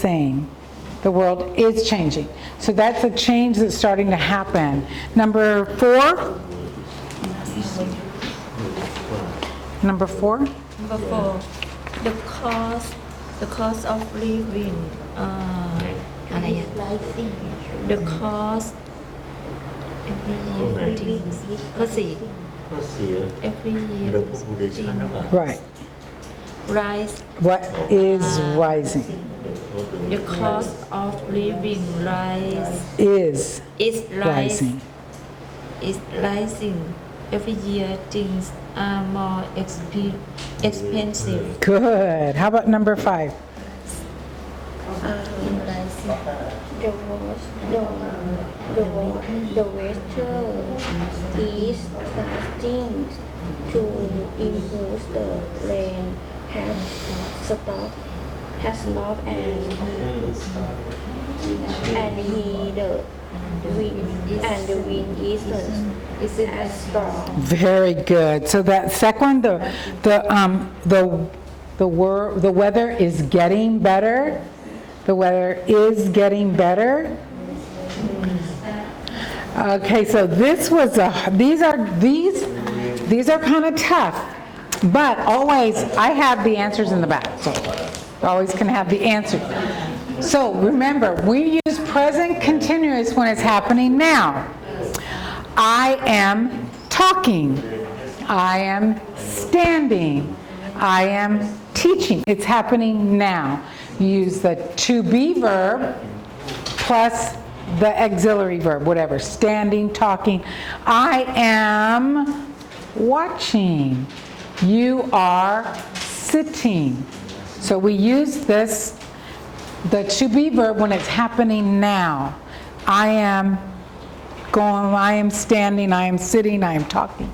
saying. The world is changing. So that's a change that's starting to happen. Number 4. Number 4. Number 4. The cost of living. The cost every year. ภาษี every year. Right. Rise. What is rising? The cost of living Is rising. Is rising. Every year things are more expensive. Good. How about number 5? The weather is starting to improve. The rain has stopped and the wind is as strong. Very good. So that second, the weather is getting better. The weather is getting better. Okay, so these are kind of tough, but always I have the answers in the back, so always can have the answers. So remember, we use present continuous when it's happening now. I am talking. I am standing. I am teaching. It's happening now. You use the to be verb plus the auxiliary verb, whatever, standing, talking. I am watching. You are sitting. So we use the to be verb when it's happening now. I am going, I am standing, I am sitting, I am talking.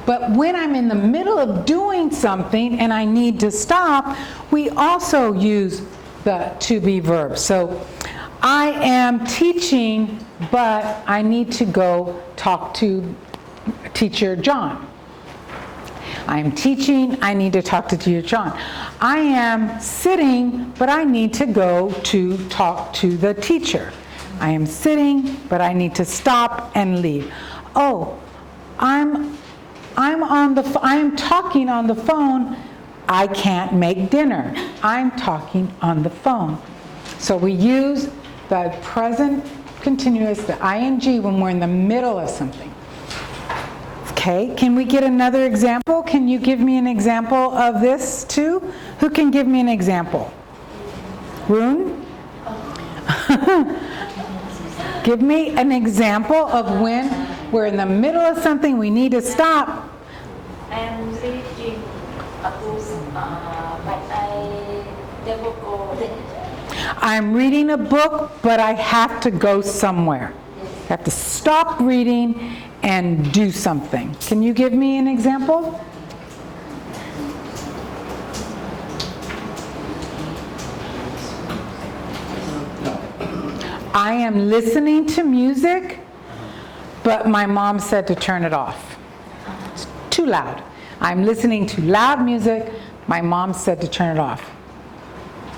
But when I'm in the middle of doing something and I need to stop, we also use the to be verb. So I am teaching, but I need to go talk to teacher John. I'm teaching, I need to talk to teacher John. I am sitting, but I need to go to talk to the teacher. I am sitting, but I need to stop and leave. Oh, I'm talking on the phone. I can't make dinner. I'm talking on the phone. So we use the present continuous, the ing, when we're in the middle of something. Okay, can we get another example? Can you give me an example of this too? Who can give me an example? Rune? Give me an example of when we're in the middle of something, we need to stop. I'm reading a book, but I never go. I'm reading a book, but I have to go somewhere. I have to stop reading and do something. Can you give me an example? I am listening to music, but my mom said to turn it off. It's too loud. I'm listening to loud music, my mom said to turn it off.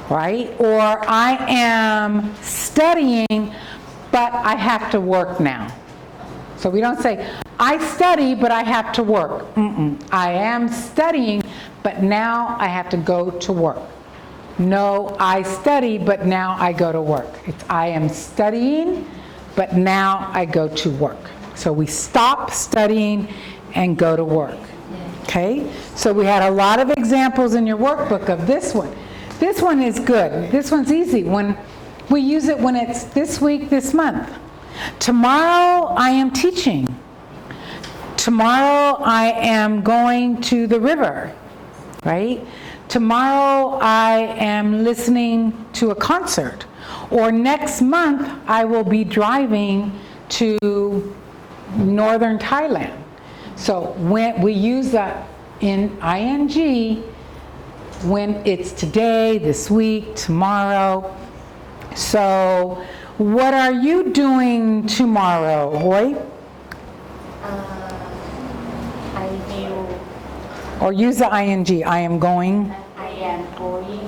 Right? Or I am studying, but I have to work now. So we don't say, I study, but I have to work. I am studying, but now I have to go to work. No, I study, but now I go to work. It's I am studying, but now I go to work. So we stop studying and go to work. Okay? So we had a lot of examples in your workbook of this one. This one is good. This one's easy. When we use it when it's this week, this month. Tomorrow I am teaching. Tomorrow I am going to the river, right? Tomorrow I am listening to a concert. Or next month I will be driving to northern Thailand. So when we use that in ing when it's today, this week, tomorrow. So what are you doing tomorrow, Hoi? I will. Or use the ing. I am going. I am going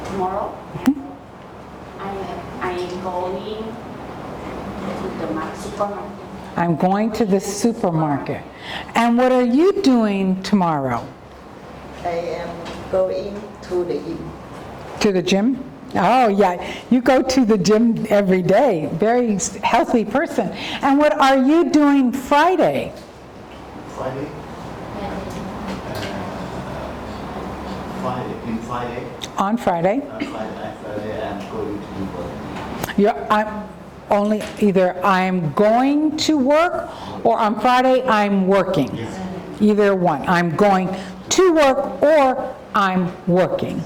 tomorrow. I'm going to the supermarket. And what are you doing tomorrow? I am going to the gym. To the gym? Oh, yeah. You go to the gym every day. Very healthy person. And what are you doing Friday? Friday? Friday? On Friday? Friday I'm going to work. I'm only either I'm going to work or on Friday I'm working. Either one. I'm going to work or I'm working.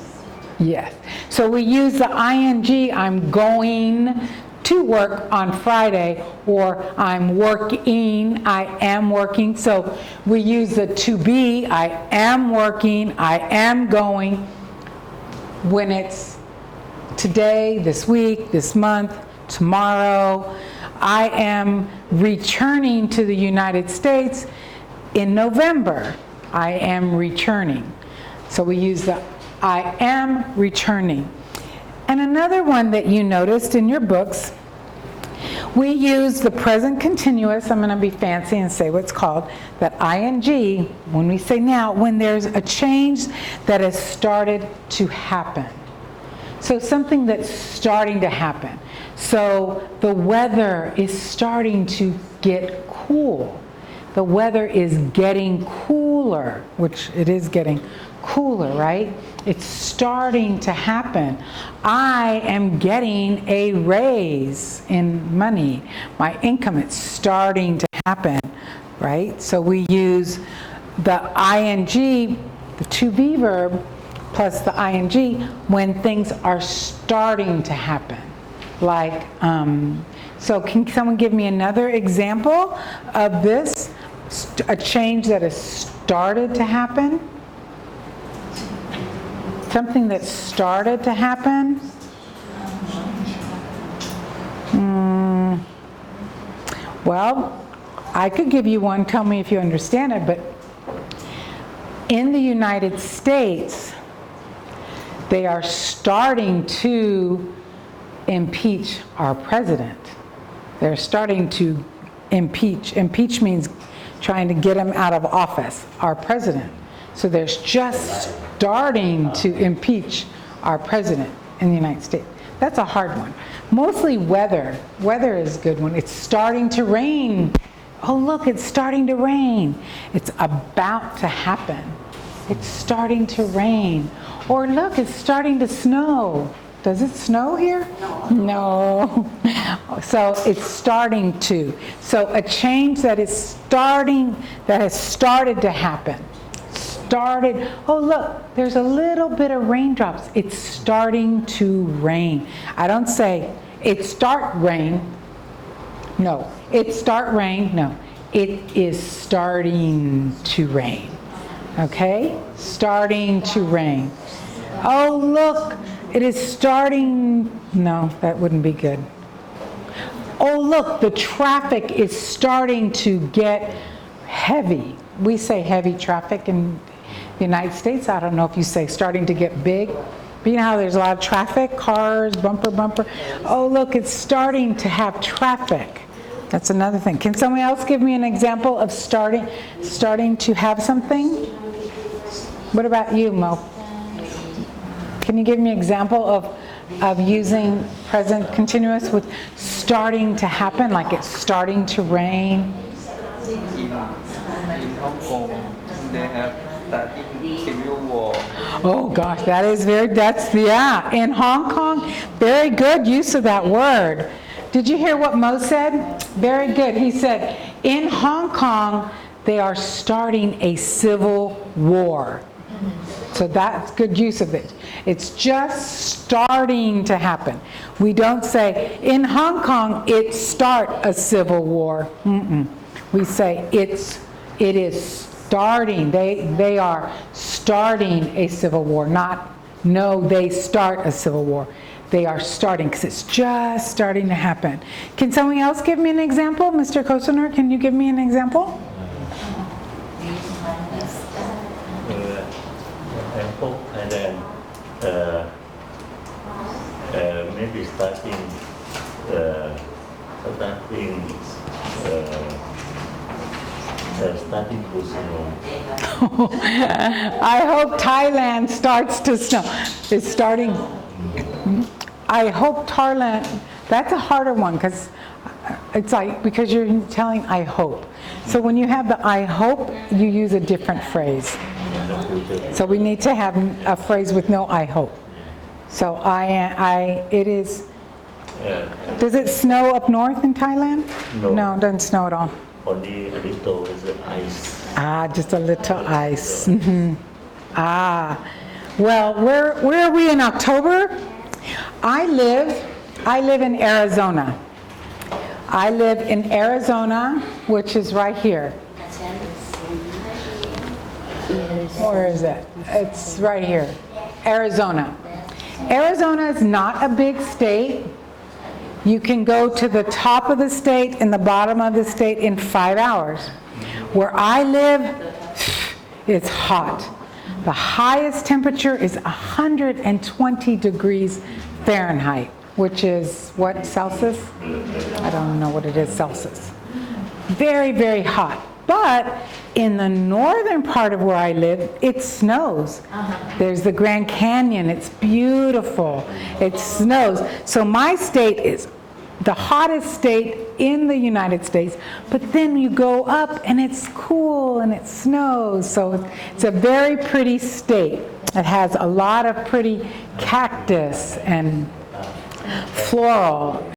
Yes. So we use the ing, I'm going to work on Friday, or I'm working, I am working. So we use the to be, I am working, I am going, when it's today, this week, this month, tomorrow. I am returning to the United States in November. I am returning. So we use the I am returning. And another one that you noticed in your books, we use the present continuous. I'm going to be fancy and say what's called that ing, when we say now, when there's a change that has started to happen. So something that's starting to happen. So the weather is starting to get cool. The weather is getting cooler, which it is getting cooler, right? It's starting to happen. I am getting a raise in money. My income, it's starting to happen, right? So we use the ing, the to be verb, plus the ing when things are starting to happen. Like, so can someone give me another example of this? A change that has started to happen? Something that started to happen? Well, I could give you one, tell me if you understand it, but in the United States, they are starting to impeach our president. They're starting to impeach. Impeach means trying to get him out of office, our president. So there's just starting to impeach our president in the United States. That's a hard one. Mostly weather. Weather is a good one. It's starting to rain. Oh, look, it's starting to rain. It's about to happen. It's starting to rain. Or look, it's starting to snow. Does it snow here? No. So it's starting to. So a change that is starting, that has started to happen. Started, oh look, there's a little bit of raindrops. It's starting to rain. I don't say, it start rain. No. It start rain. No. It is starting to rain. Okay? Starting to rain. Oh look, it is starting, no, that wouldn't be good. Oh look, the traffic is starting to get heavy. We say heavy traffic in the United States. I don't know if you say starting to get big. But you know how there's a lot of traffic, cars, bumper. Oh look, it's starting to have traffic. That's another thing. Can someone else give me an example of starting to have something? What about you, Mo? Can you give me an example of using present continuous with starting to happen, like it's starting to rain? In Hong Kong, they have starting civil war. Oh gosh, yeah, in Hong Kong, very good use of that word. Did you hear what Mo said? Very good. He said, in Hong Kong, they are starting a civil war. So that's good use of it. It's just starting to happen. We don't say, in Hong Kong, it start a civil war. We say, it is starting. They are starting a civil war. Not, no, they start a civil war. They are starting, because it's just starting to happen. Can someone else give me an example? Mr. Kosener, can you give me an example? And then maybe starting starting to snow. I hope Thailand starts to snow. It's starting. I hope Thailand, that's a harder one because it's like, because you're telling I hope. So when you have the I hope, you use a different phrase. So we need to have a phrase with no I hope. So it is, does it snow up north in Thailand? No. No, it doesn't snow at all. Only a little is ice. Ah, just a little ice. Mhm. Ah, well, where are we in October? I live in Arizona. I live in Arizona, which is right here. Where is it? It's right here, Arizona. Arizona is not a big state. You can go to the top of the state and the bottom of the state in 5 hours. Where I live, it's hot. The highest temperature is 120 degrees Fahrenheit, which is what, Celsius? I don't know what it is, Celsius. Very, very hot. But in the northern part of where I live, it snows. There's the Grand Canyon. It's beautiful. It snows. So my state is the hottest state in the United States, but then you go up and it's cool and it snows. So it's a very pretty state. It has a lot of pretty cactus and floral